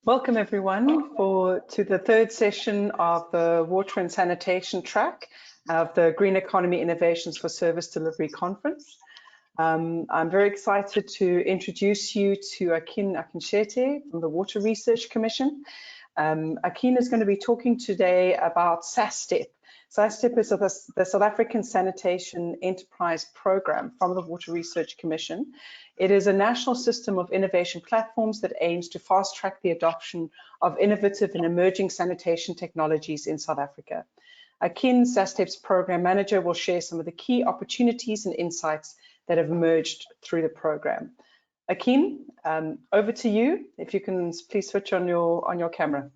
Welcome everyone to the third session of the Water and Sanitation track of the Green Economy Innovations for Service Delivery Conference. I'm very excited to introduce you to Akin Akinshete from the Water Research Commission. Akin is going to be talking today about SASTEP. SASTEP is the South African Sanitation Enterprise Program from the Water Research Commission. It is a national system of innovation platforms that aims to fast-track the adoption of innovative and emerging sanitation technologies in South Africa. Akin, SASTEP's program manager, will share some of the key opportunities and insights that have emerged through the program. Akin, over to you. If you can please switch on your camera.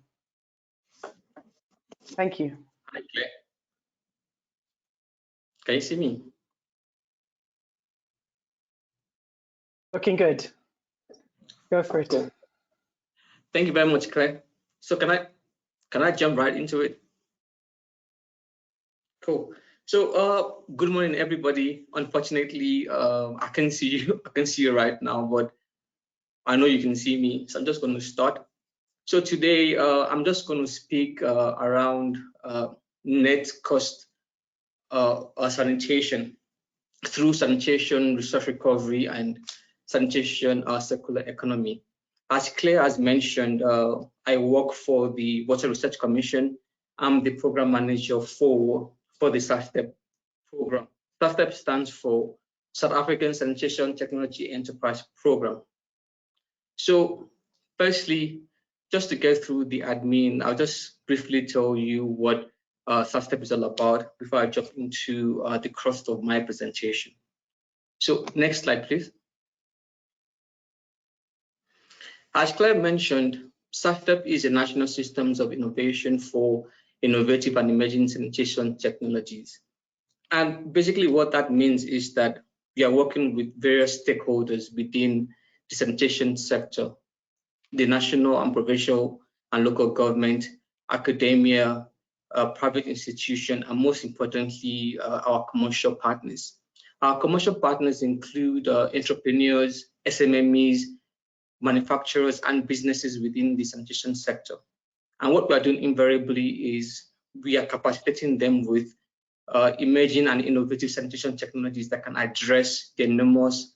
Thank you. Hi, Claire. Can you see me? Looking good. Go for it. Cool. Thank you very much, Claire. So can I jump right into it? Cool. So good morning, everybody. Unfortunately, I can see you right now, but I know you can see me. So I'm just going to start. So today I'm just going to speak around net cost sanitation through sanitation, resource recovery, and sanitation circular economy. As Claire has mentioned, I work for the Water Research Commission. I'm the program manager for the SASTEP program. SASTEP stands for South African Sanitation Technology Enterprise Program. So firstly, just to get through the admin, I'll just briefly tell you what SASTEP is all about before I jump into the crust of my presentation. So next slide, please. As Claire mentioned, SASTEP is a national systems of innovation for innovative and emerging sanitation technologies. And basically what that means is that we are working with various stakeholders within the sanitation sector, the national and provincial and local government, academia, private institution, and most importantly, our commercial partners. Our commercial partners include entrepreneurs, SMMEs, manufacturers, and businesses within the sanitation sector. And what we are doing invariably is we are capacitating them with emerging and innovative sanitation technologies that can address the enormous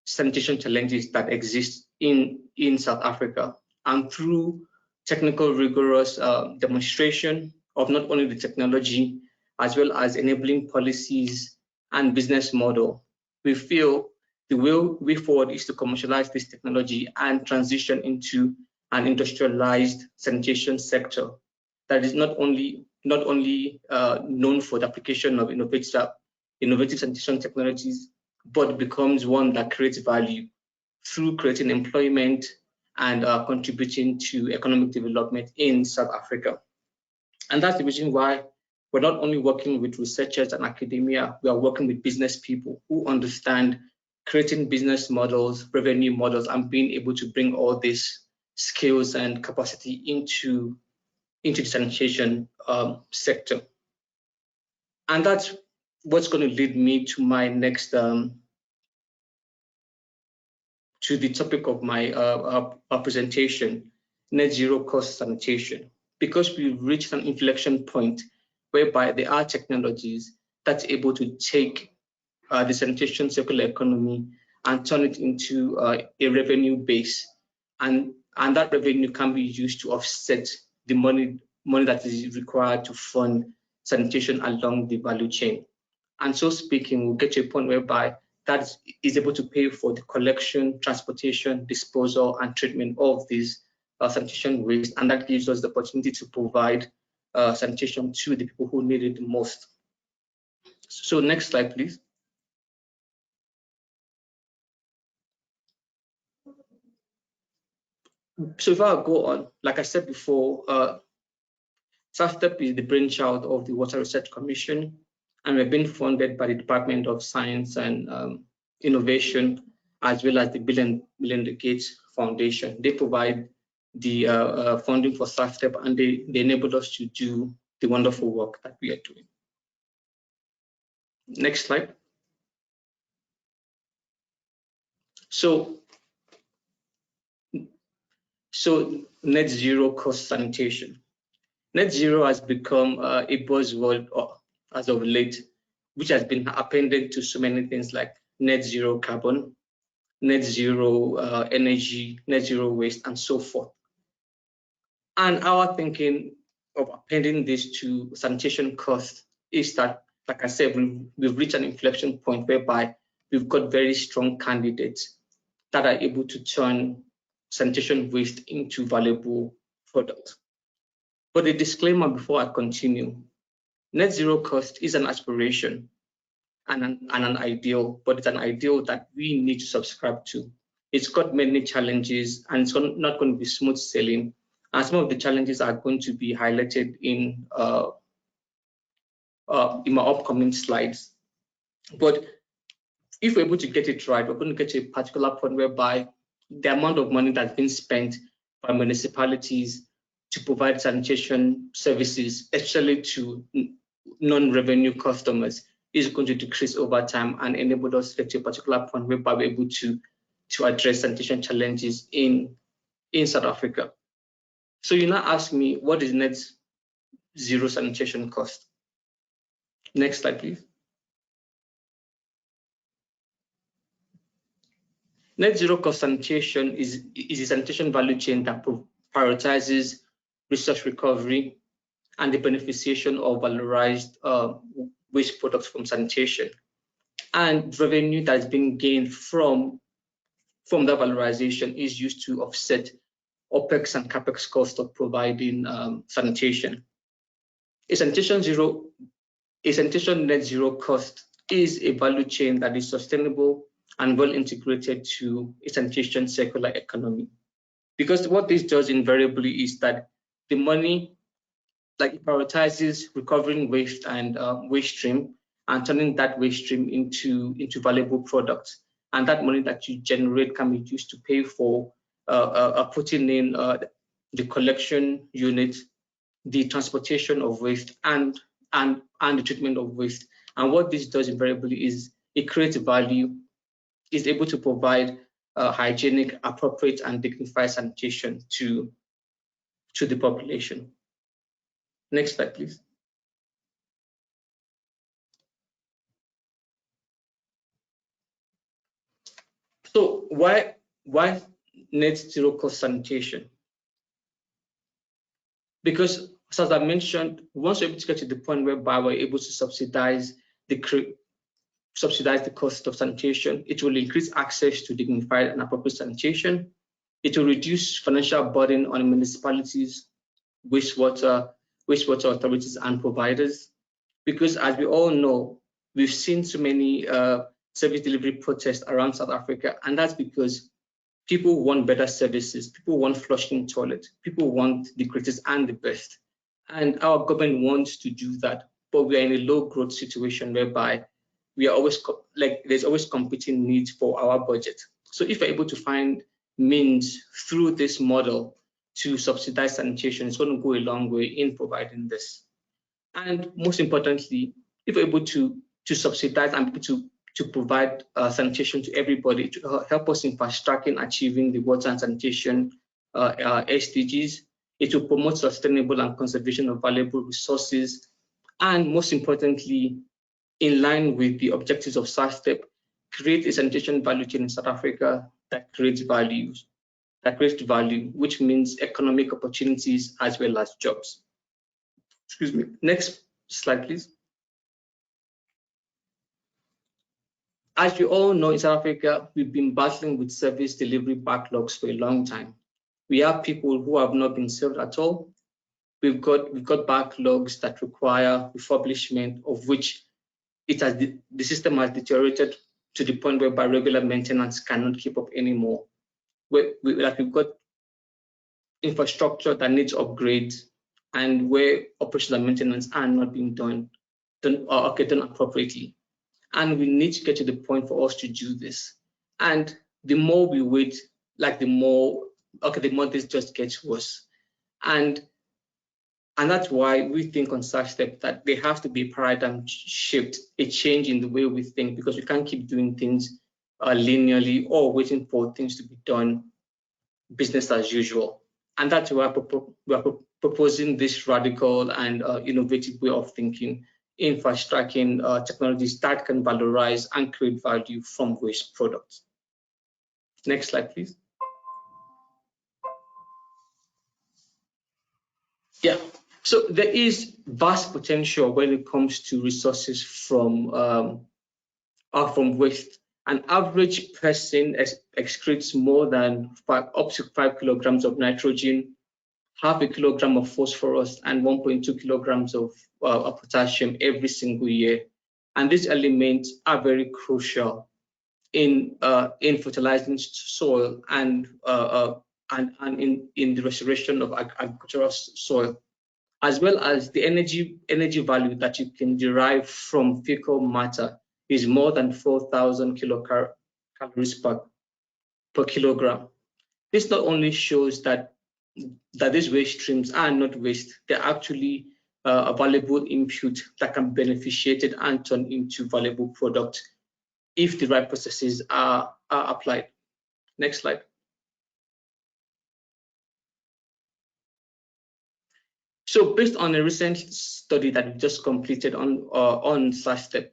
sanitation challenges that exist in South Africa. And through technical rigorous demonstration of not only the technology, as well as enabling policies and business model, we feel the way forward is to commercialize this technology and transition into an industrialized sanitation sector that is not only known for the application of innovative sanitation technologies, but becomes one that creates value through creating employment and contributing to economic development in South Africa. And that's the reason why we're not only working with researchers and academia, we are working with business people who understand creating business models, revenue models, and being able to bring all these skills and capacity into the sanitation sector. And that's what's going to lead me to my next, to the topic of my presentation, net zero cost sanitation. Because we've reached an inflection point whereby there are technologies that's able to take the sanitation circular economy and turn it into a revenue base, and that revenue can be used to offset the money that is required to fund sanitation along the value chain. And so speaking, we'll get to a point whereby that is able to pay for the collection, transportation, disposal, and treatment of these sanitation waste, and that gives us the opportunity to provide sanitation to the people who need it the most. So next slide, please. So if I go on, like I said before, SASTEP is the brainchild of the Water Research Commission, and we're being funded by the Department of Science and Innovation, as well as the Bill and Melinda Gates Foundation. They provide the funding for SASTEP, and they enable us to do the wonderful work that we are doing. Next slide. So net zero cost sanitation. Net zero has become a buzzword as of late, which has been appended to so many things like net zero carbon, net zero energy, net zero waste, and so forth. And our thinking of appending this to sanitation costs is that, like I said, we've reached an inflection point whereby we've got very strong candidates that are able to turn sanitation waste into valuable products. But a disclaimer before I continue, net zero cost is an aspiration and an ideal, but it's an ideal that we need to subscribe to. It's got many challenges and it's not going to be smooth sailing. And some of the challenges are going to be highlighted in my upcoming slides. But if we're able to get it right, we're going to get to a particular point whereby the amount of money that's been spent by municipalities to provide sanitation services, especially to non-revenue customers, is going to decrease over time and enable us to get to a particular point whereby we're able to address sanitation challenges in South Africa. So you now ask me, what is net zero sanitation cost? Next slide, please. Net zero cost sanitation is a sanitation value chain that prioritizes resource recovery and the beneficiation of valorized waste products from sanitation. And revenue that is being gained from that valorization is used to offset OPEX and CAPEX cost of providing sanitation. A sanitation net zero cost is a value chain that is sustainable and well integrated to a sanitation circular economy. Because what this does invariably is that the money, like, it prioritizes recovering waste and waste stream and turning that waste stream into valuable products. And that money that you generate can be used to pay for putting in the collection unit, the transportation of waste, and the treatment of waste. And what this does invariably is it creates value, is able to provide hygienic, appropriate, and dignified sanitation to the population. Next slide, please. So why net zero cost sanitation? Because, as I mentioned, once we're able to get to the point whereby we're able to subsidize the cost of sanitation, it will increase access to dignified and appropriate sanitation. It will reduce financial burden on municipalities, wastewater authorities, and providers. Because, as we all know, we've seen so many service delivery protests around South Africa, and that's because people want better services, people want flushing toilets, people want the greatest and the best. And our government wants to do that, but we are in a low growth situation whereby we are always there's always competing needs for our budget. So if we're able to find means through this model to subsidize sanitation, it's going to go a long way in providing this. And most importantly, if we're able to subsidize and to provide sanitation to everybody, to help us in fast tracking achieving the water and sanitation SDGs, it will promote sustainable and conservation of valuable resources, and most importantly, in line with the objectives of SASTEP, create a sanitation value chain in South Africa that creates value, which means economic opportunities as well as jobs. Excuse me. Next slide, please. As you all know, in South Africa, we've been battling with service delivery backlogs for a long time. We have people who have not been served at all. We've got backlogs that require refurbishment, of which the system has deteriorated to the point whereby regular maintenance cannot keep up anymore. We've got infrastructure that needs upgrades, and where operational maintenance are not being done appropriately. And we need to get to the point for us to do this. And the more we wait, the more this just gets worse. And that's why we think on SASTEP that there has to be a paradigm shift, a change in the way we think, because we can't keep doing things linearly or waiting for things to be done business as usual. And that's why we are proposing this radical and innovative way of thinking in fast-tracking technologies that can valorize and create value from waste products. Next slide, please. Yeah, so there is vast potential when it comes to resources from waste. An average person excretes more than up to 5 kilograms of nitrogen, half a kilogram of phosphorus, and 1.2 kilograms of potassium every single year. And these elements are very crucial in fertilizing soil and in the restoration of agricultural soil, as well as the energy value that you can derive from fecal matter is more than 4,000 kilocalories per kilogram. This not only shows that these waste streams are not waste, they're actually a valuable input that can be beneficiated and turned into valuable products if the right processes are applied. Next slide. So based on a recent study that we just completed on SASTEP,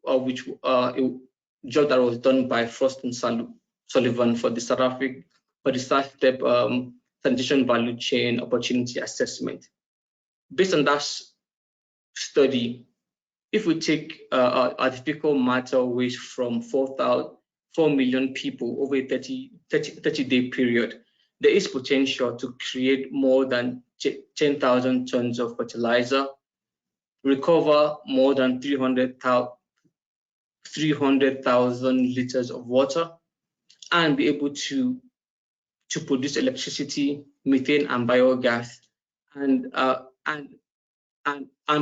which a job that was done by Frost and Sullivan for the SASTEP sanitation value chain opportunity assessment. Based on that study, if we take fecal matter waste from 4 million people over a 30-day period, there is potential to create more than 10,000 tons of fertilizer, recover more than 300,000 liters of water, and be able to produce electricity, methane, and biogas, and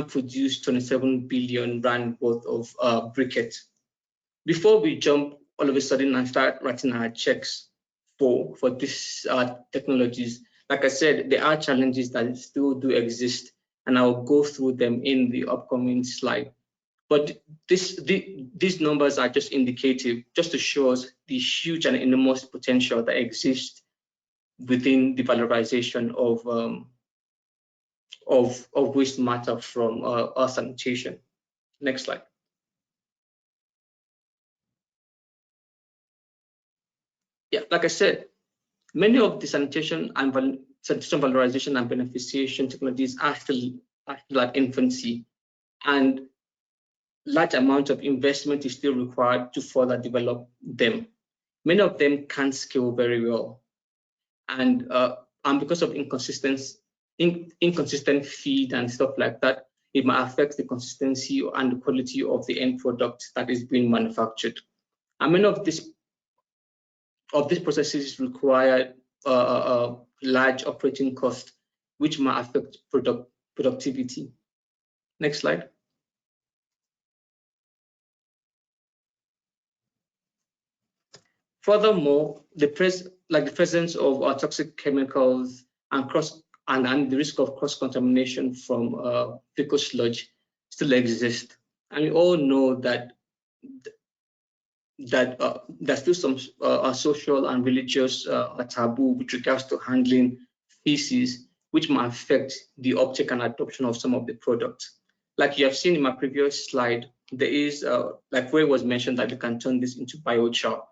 produce 27 billion rand worth of briquettes. Before we jump all of a sudden and start writing our checks for these technologies, like I said, there are challenges that still do exist, and I'll go through them in the upcoming slide. But these numbers are just indicative, just to show us the huge and enormous potential that exists within the valorization of waste matter from our sanitation. Next slide. Yeah, like I said, many of the sanitation valorization and beneficiation technologies are still at infancy, and large amount of investment is still required to further develop them. Many of them can't scale very well, and because of inconsistent feed and stuff like that, it might affect the consistency and the quality of the end product that is being manufactured. And many of these processes require large operating costs, which might affect productivity. Next slide. Furthermore, the presence of toxic chemicals and the risk of cross-contamination from fecal sludge still exist. And we all know that there's still some social and religious taboo with regards to handling feces, which might affect the uptake and adoption of some of the products. Like you have seen in my previous slide, there is, like where it was mentioned that you can turn this into biochar,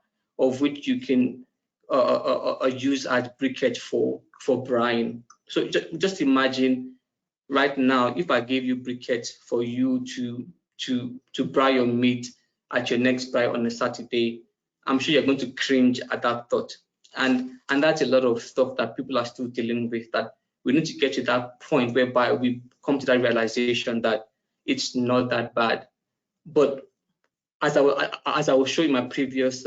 of which you can use as briquette for brine. So just imagine right now, if I gave you briquettes for you to brine your meat at your next brine on a Saturday, I'm sure you're going to cringe at that thought. And that's a lot of stuff that people are still dealing with, that we need to get to that point whereby we come to that realization that it's not that bad. But as I will show in my previous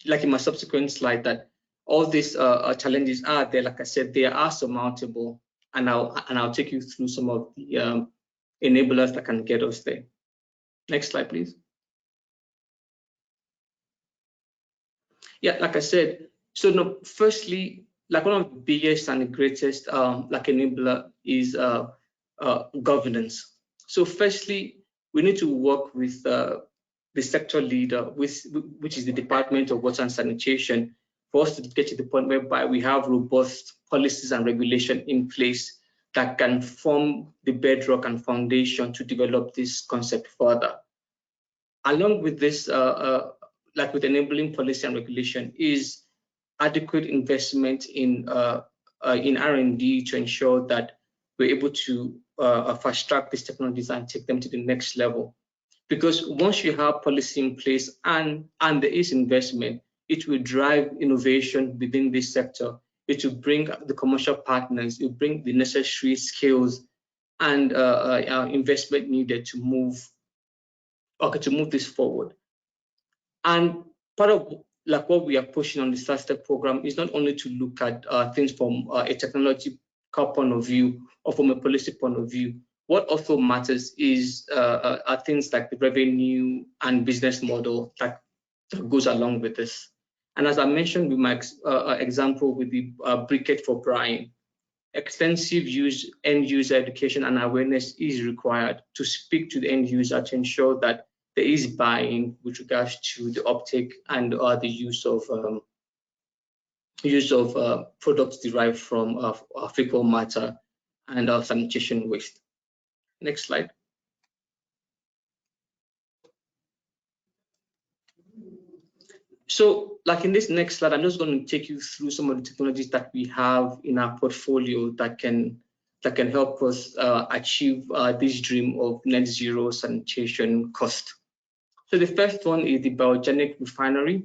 like in my subsequent slide, that all these challenges are there. Like I said, they are surmountable, and I'll take you through some of the enablers that can get us there. Next slide, please. Yeah, like I said, so no, firstly, like one of the biggest and the greatest like enabler is governance. So firstly, we need to work with the sector leader, which is the Department of Water and Sanitation, for us to get to the point whereby we have robust policies and regulation in place that can form the bedrock and foundation to develop this concept further. Along with this, like with enabling policy and regulation, is adequate investment in R&D to ensure that we're able to fast track these technologies and take them to the next level. Because once you have policy in place and there is investment, it will drive innovation within this sector. It will bring the commercial partners, it will bring the necessary skills and investment needed to move this forward. And part of like what we are pushing on the SASTEP program is not only to look at things from a technological point of view or from a policy point of view. What also matters is are things like the revenue and business model that goes along with this. And as I mentioned with my example with the briquette for Brian, extensive end user education and awareness is required to speak to the end user to ensure that there is buy-in with regards to the uptake and the use of products derived from fecal matter and sanitation waste. Next slide. So, like in this next slide, I'm just going to take you through some of the technologies that we have in our portfolio that can help us achieve this dream of net zero sanitation cost. So the first one is the biogenic refinery.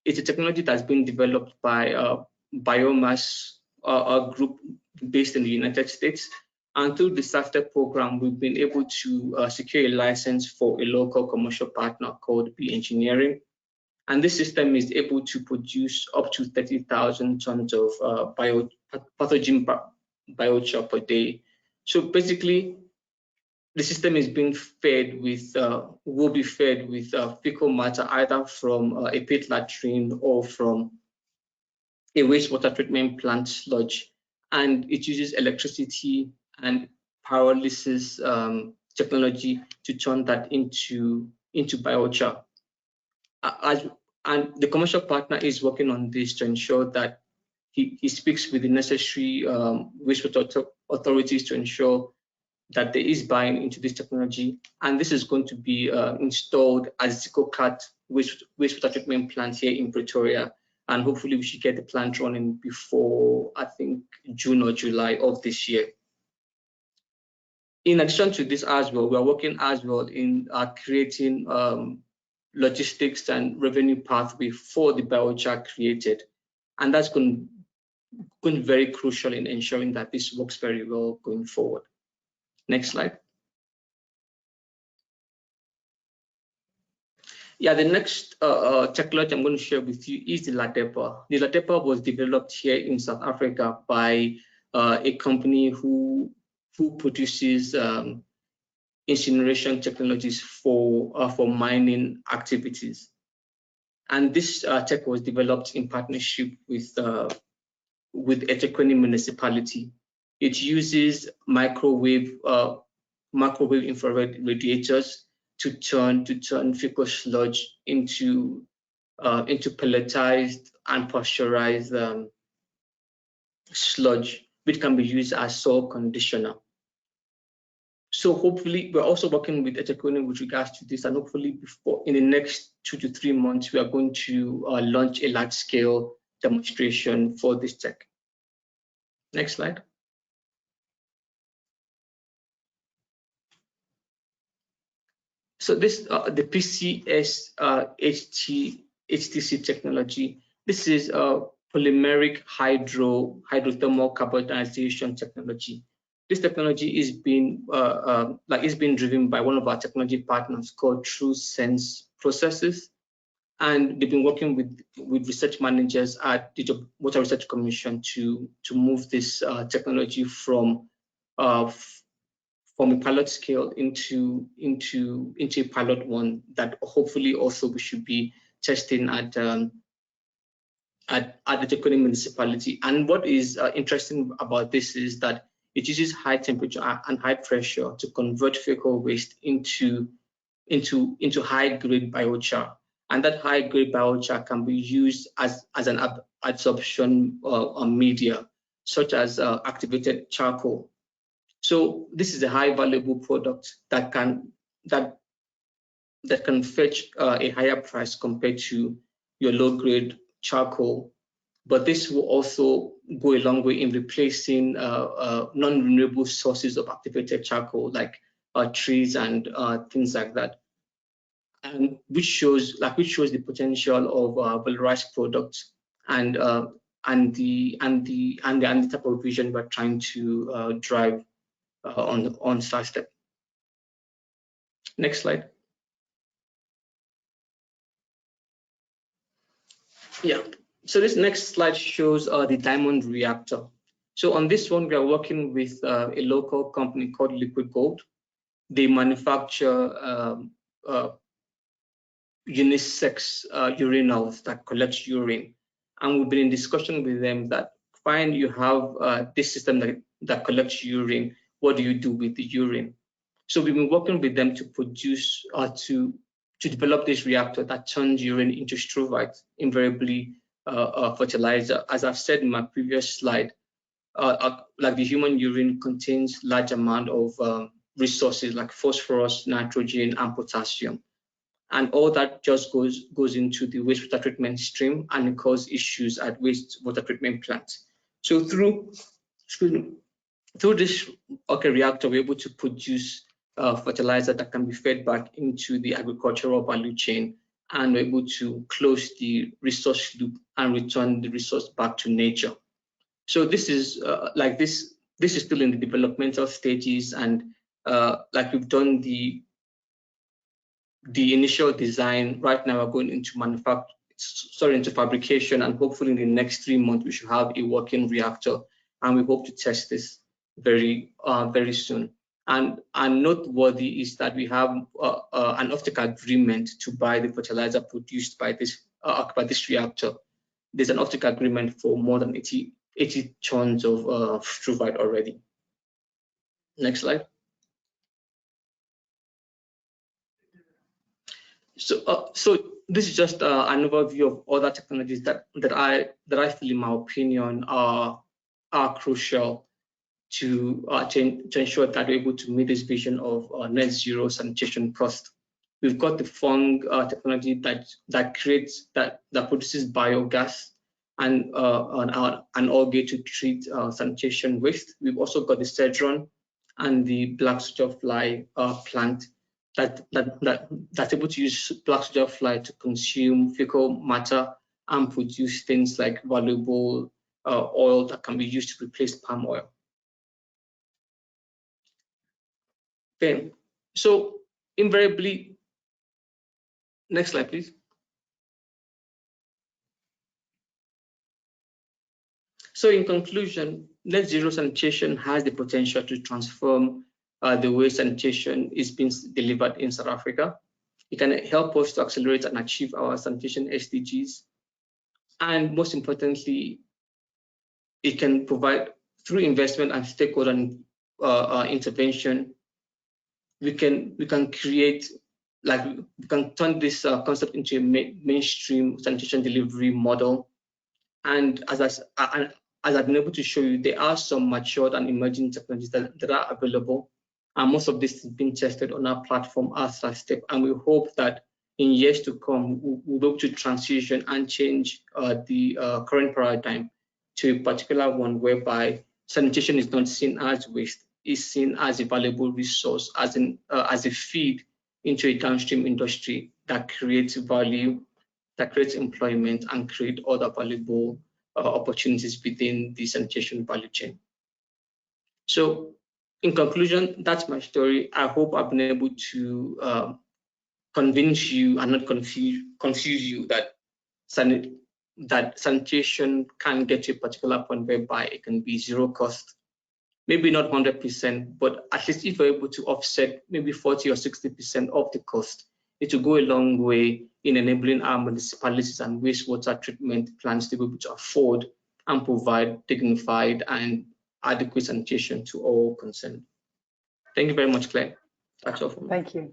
It's a technology that's been developed by biomass group based in the United States. And through the SASTEP program, we've been able to secure a license for a local commercial partner called BIOGENIC. And this system is able to produce up to 30,000 tons of pathogen biochar per day. So basically, the system is being fed with, will be fed with fecal matter either from a pit latrine or from a wastewater treatment plant sludge. And it uses electricity and pyrolysis technology to turn that into biochar. And the commercial partner is working on this to ensure that he speaks with the necessary wastewater authorities to ensure that there is buy-in into this technology. And this is going to be installed as ZecoCat wastewater treatment plant here in Pretoria. And hopefully we should get the plant running before, I think, June or July of this year. In addition to this as well, we are working as well in creating logistics and revenue pathway for the biochar created. And that's going to be very crucial in ensuring that this works very well going forward. Next slide. Yeah, the next technology I'm going to share with you is the LaDePa. The LaDePa was developed here in South Africa by a company who produces incineration technologies for mining activities. And this tech was developed in partnership with eThekwini municipality. It uses microwave infrared radiators to turn fecal sludge into pelletized and pasteurized sludge, which can be used as soil conditioner. So hopefully, we're also working with eThekwini with regards to this, and hopefully in the next 2 to 3 months, we are going to launch a large-scale demonstration for this tech. Next slide. So this the PCS HTC technology. This is a polymeric hydrothermal carbonization technology. This technology is being driven by one of our technology partners called TrueSense Processes, and they've been working with research managers at the Water Research Commission to move this technology from a pilot scale into a pilot one that hopefully also we should be testing at the eThekwini municipality. And what is interesting about this is that it uses high temperature and high pressure to convert fecal waste into high grade biochar. and that high-grade biochar can be used as an absorption media, such as activated charcoal. So this is a high valuable product that can fetch a higher price compared to your low-grade charcoal. But this will also go a long way in replacing non-renewable sources of activated charcoal, like trees and things like that, and which shows the potential of valorized products and the type of vision we're trying to drive on SASTEP. Next slide. Yeah. So this next slide shows the diamond reactor. So on this one, we are working with a local company called LIQUIDGOLD. They manufacture unisex urinals that collect urine, and we've been in discussion with them that fine, you have this system that collects urine. What do you do with the urine? So we've been working with them to produce to develop this reactor that turns urine into STRUVITE, invariably fertilizer. As I've said in my previous slide, like the human urine contains large amount of resources like phosphorus, nitrogen, and potassium, and all that just goes into the wastewater treatment stream and cause issues at wastewater treatment plants. So through this reactor, we're able to produce fertilizer that can be fed back into the agricultural value chain, and we're able to close the resource loop and return the resource back to nature. So this is this is still in the developmental stages, and like we've done the initial design. Right now we're going into fabrication, and hopefully in the next 3 months we should have a working reactor, and we hope to test this very soon. And noteworthy is that we have an offtake agreement to buy the fertilizer produced by this reactor. There's an offtake agreement for more than 80 tons of STRUVITE already. Next slide. So this is just an overview of other technologies that I feel, in my opinion, are crucial to ensure that we're able to meet this vision of net zero sanitation cost. We've got the fung technology that produces biogas and an algae to treat sanitation waste. We've also got the cedron and the black soldier fly plant that's able to use black soldier fly to consume fecal matter and produce things like valuable oil that can be used to replace palm oil. Okay, so invariably, next slide, please. So in conclusion, net zero sanitation has the potential to transform the way sanitation is being delivered in South Africa. It can help us to accelerate and achieve our sanitation SDGs. And most importantly, it can provide, through investment and stakeholder intervention, we can create, we can turn this concept into a mainstream sanitation delivery model. And as I've been able to show you, there are some matured and emerging technologies that are available, and most of this is being tested on our platform as SASTEP. And we hope that in years to come, we'll be able to transition and change the current paradigm to a particular one whereby sanitation is not seen as waste, is seen as a valuable resource, as a feed into a downstream industry that creates value, that creates employment, and create other valuable opportunities within the sanitation value chain. So in conclusion, that's my story. I hope I've been able to convince you and not confuse you that sanitation can get to a particular point whereby it can be zero cost. Maybe not 100%, but at least if we're able to offset maybe 40 or 60% of the cost, it will go a long way in enabling our municipalities and wastewater treatment plants to be able to afford and provide dignified and adequate sanitation to all concerned. Thank you very much, Claire. That's all from me. Thank you.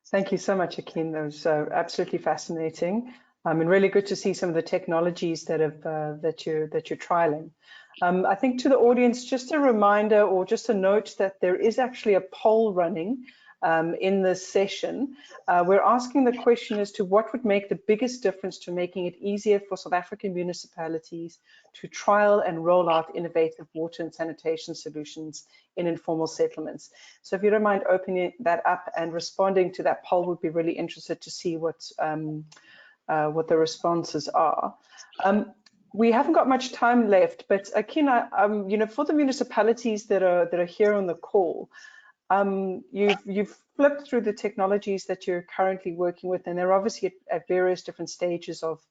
Thank you so much, Akin. That was absolutely fascinating, and really good to see some of the technologies that have that you're trialing. I think to the audience, just a reminder or just a note that there is actually a poll running in this session. We're asking the question as to what would make the biggest difference to making it easier for South African municipalities to trial and roll out innovative water and sanitation solutions in informal settlements. So if you don't mind opening that up and responding to that poll, we'd be really interested to see what the responses are. We haven't got much time left, but Akin, you know, for the municipalities that are here on the call, you've flipped through the technologies that you're currently working with, and they're obviously at various different stages of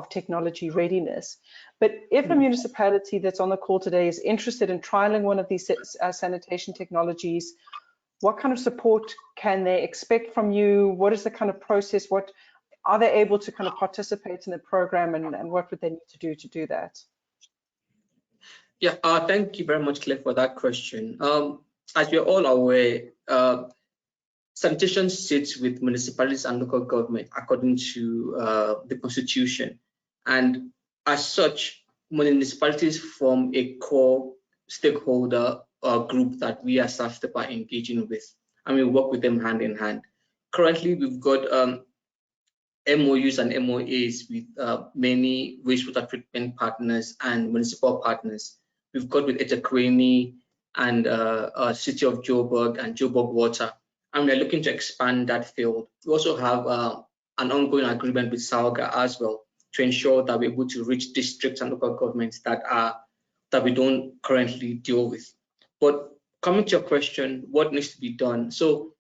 technology readiness. But if a municipality that's on the call today is interested in trialing one of these sanitation technologies, what kind of support can they expect from you? What is the kind of process? What are they able to kind of participate in the program, and what would they need to do that? Yeah, thank you very much, Claire, for that question. As we're all aware, sanitation sits with municipalities and local government according to the Constitution. And as such, municipalities form a core stakeholder group that we as SASTEP are engaging with, and we work with them hand in hand. Currently, we've got MOUs and MOAs with many wastewater treatment partners and municipal partners. We've got with eThekwini and City of Joburg and Joburg Water, and we're looking to expand that field. We also have an ongoing agreement with SAOGA as well to ensure that we're able to reach districts and local governments that we don't currently deal with. But coming to your question, what needs to be done? So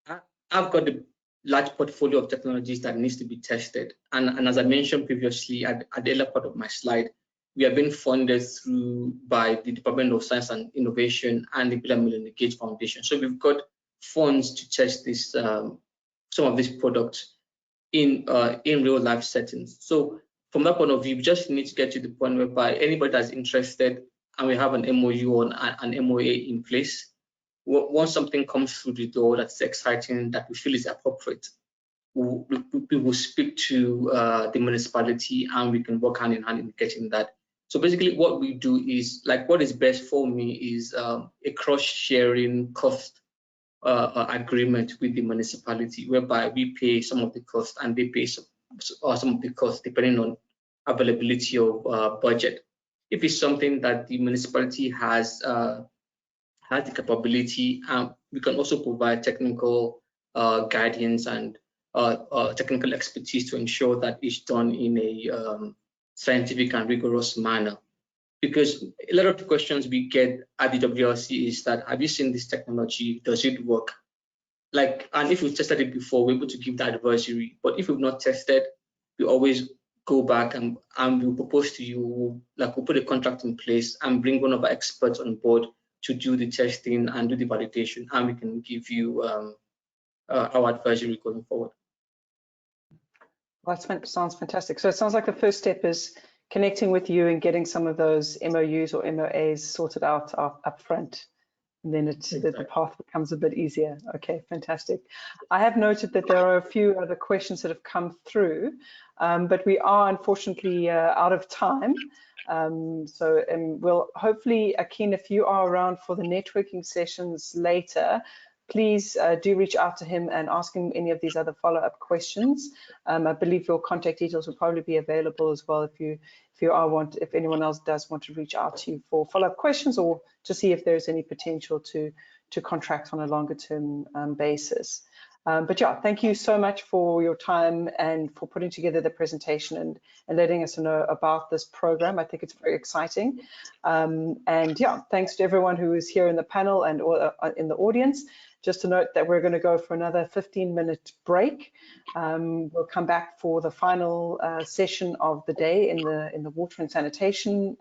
I've got the large portfolio of technologies that needs to be tested. And as I mentioned previously at the earlier part of my slide, we are being funded by the Department of Science and Innovation and the Bill and Melinda Gates Foundation. So we've got funds to test this, some of these products in real life settings. So from that point of view, we just need to get to the point whereby anybody that's interested, and we have an MOU or an MOA in place, once something comes through the door that's exciting, that we feel is appropriate, we will speak to the municipality, and we can work hand in hand in getting that. So basically what we do is, like, what is best for me is a cross-sharing cost agreement with the municipality, whereby we pay some of the cost and they pay some of the cost depending on availability of budget. If it's something that the municipality has the capability, we can also provide technical guidance and technical expertise to ensure that it's done in a scientific and rigorous manner. Because a lot of the questions we get at the WRC is that, have you seen this technology? Does it work? Like, and if we've tested it before, we're able to give that advisory. But if we've not tested, we always go back and we'll propose to you, like, we'll put a contract in place and bring one of our experts on board to do the testing and do the validation, and we can give you our advisory going forward. Well, that sounds fantastic. So it sounds like the first step is connecting with you and getting some of those MOUs or MOAs sorted out up front, and then the path becomes a bit easier. Okay, fantastic. I have noted that there are a few other questions that have come through, but we are unfortunately out of time. So we'll hopefully, Akin, if you are around for the networking sessions later, please do reach out to him and ask him any of these other follow-up questions. I believe your contact details will probably be available as well if anyone else does want to reach out to you for follow-up questions, or to see if there's any potential to contract on a longer term basis. But yeah, thank you so much for your time and for putting together the presentation and letting us know about this program. I think it's very exciting. And yeah, thanks to everyone who is here in the panel and in the audience. Just to note that we're going to go for another 15-minute break. We'll come back for the final session of the day in the water and sanitation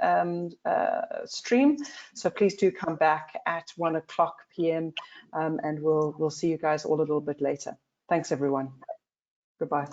stream. So please do come back at 1:00 p.m. And we'll see you guys all a little bit later. Thanks, everyone. Goodbye.